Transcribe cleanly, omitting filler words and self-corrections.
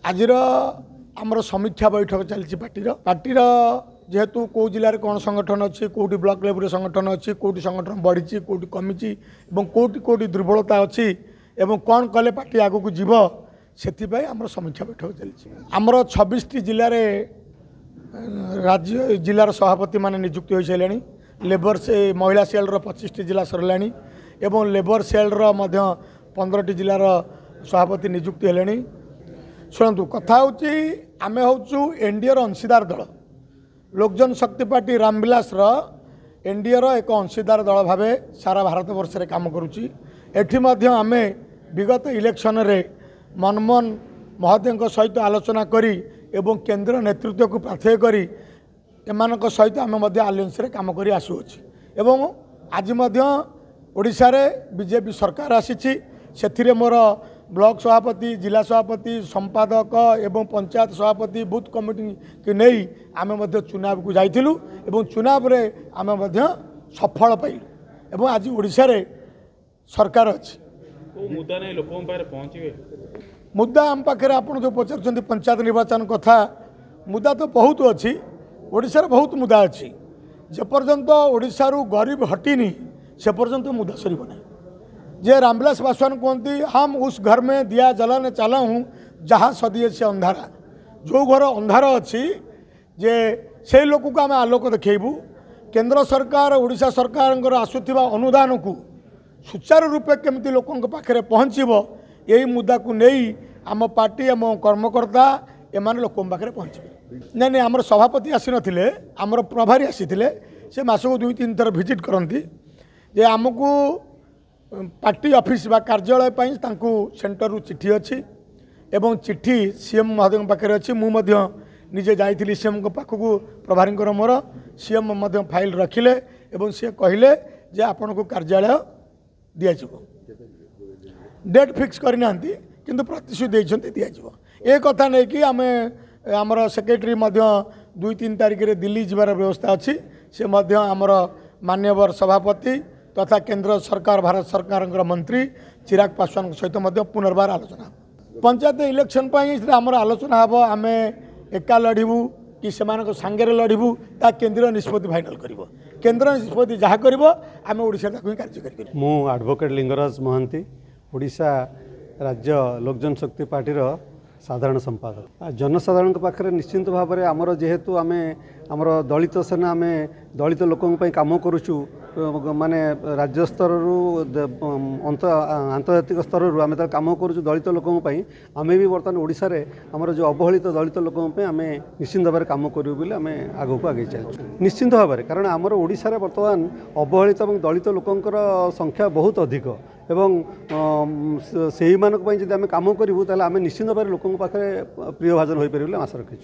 आजिर आमर समीक्षा बैठक चलती पार्टीर जेहेतु कौ जिले में कौन संगठन अच्छी कौटी ब्लॉक लेवल संगठन अच्छी कौटी संगठन बढ़ी कौटी कमी कौटी कौटी दुर्बलता अच्छी एवं कौन कले पार्टी आग को जीव से आम समीक्षा बैठक चलती आमर 26टी जिले में राज्य जिलार सभापति मान नियुक्ति हो सारे लेबर से महिला सेल 25टी जिला सरला एवं लेबर सेल 15टी जिलार सभापति नियुक्ति है। शुणु कथा हूँ आमे हूँ एनडीए अंशीदार दल लोकजन शक्ति पार्टी रामविलास एनडीए एक अंशीदार दल भाव सारा भारत वर्ष में काम करुच्ची एटी आमे विगत इलेक्शन रे मनमोहन महोदय सहित आलोचना करी एवं केंद्र नेतृत्व को प्रार्थना करी एमानक सहित आम आलियंस रे काम करी आसुअछि एवं आज ओडिशा रे बीजेपी सरकार आसीछि सेथिरे मोर ब्लॉक सभापति जिला सभापति संपादक एवं पंचायत सभापति बूथ कमिटी के नहीं आमे मध्य चुनाव को जाइथिलु एवं चुनाव रे आमे मध्य सफल पाइलु एवं आज ओडिशा रे सरकार अछि मुद्दा नहीं लोकों पारे पहुंचीबे मुद्दा आम पाखे आप जो पचार पंचायत निर्वाचन कथा मुद्दा तो बहुत अच्छी ओडिशा रे बहुत मुद्दा अच्छी जेपर्यंत ओडिशा रु गरीब हटिनी से पर्यंत मुद्दा सरीब नहीं जे रामविलास पासवान कहती हम उस घर में दिया जलाने चला हूँ जहाँ सदिए से अंधारा जो घर अंधार अच्छी जे से लोक को आम आलोक देखू केंद्र सरकार ओडिशा सरकार आसुवा अनुदान को सुचारू रूपे केमती लोकों पाखे पहुँचब यही मुद्दा को नहीं आम पार्टी आम कर्मकर्ता एमाने लोकों पाखे पहुँचे नहीं नहीं आमर सभापति आसी नथिले आमर प्रभारी आसी से मासक 2-3 थर विजिट करती जे आमको पार्टी ऑफिस बा कार्यालय पाई तांकु सेंटर रु चिट्ठी अच्छी एवं चिट्ठी सीएम महोदय पाखे अच्छी मुझे निजे जाइली सीएम को पाखक प्रभारी मोर सीएम फाइल रखिले एवं सी कहले जे आपण को कार्यालय दिज्व डेट फिक्स करना किंतु प्रतिश्रुति देते दिज्व ए कथा नहीं कि आम आमर सेक्रेटरी 2-3 तारिख में दिल्ली जबार व्यवस्था अच्छी से आमर मान्यवर सभापति तथा केंद्र सरकार भारत सरकार मंत्री चिराग पासवान सहित पुनर्बार आलोचना पंचायत इलेक्शन आमर आलोचना हम आम एका लड़ू कि से सांगे लड़ू ता केंद्र निष्पत्ति फाइनाल कर केंद्र निष्पत्ति जहाँ कर आम ओडिशा ही कार्य कर मु एडवोकेट लिंगराज महांती ओडिशा राज्य लोकजन शक्ति पार्टीर साधारण संपादक जनसाधारण पाखे निश्चिंत भाव में आमर जेहेतु आम आमर दलित सेना आम दलित लोकों काम करुचु माने राज्य स्तर आंतर्जातिक स्तर आम काम करुचु दलित लोकों आम भी बर्तमान ओडिशा रे आमर जो अवहेलित दलित लोकों आम निश्चिंत भाव में काम करूँ बोले आम आगक आगे चलु निश्चिंत भाव में कारण आमर ओडिशा रे बर्तमान अवहेलित और दलित लोकों संख्या बहुत अधिक एवं से मानक जब आम कम करूँ आम निश्चिंत भाव लोकों पाखे प्रिय भाजन हो पारे आशा रखी।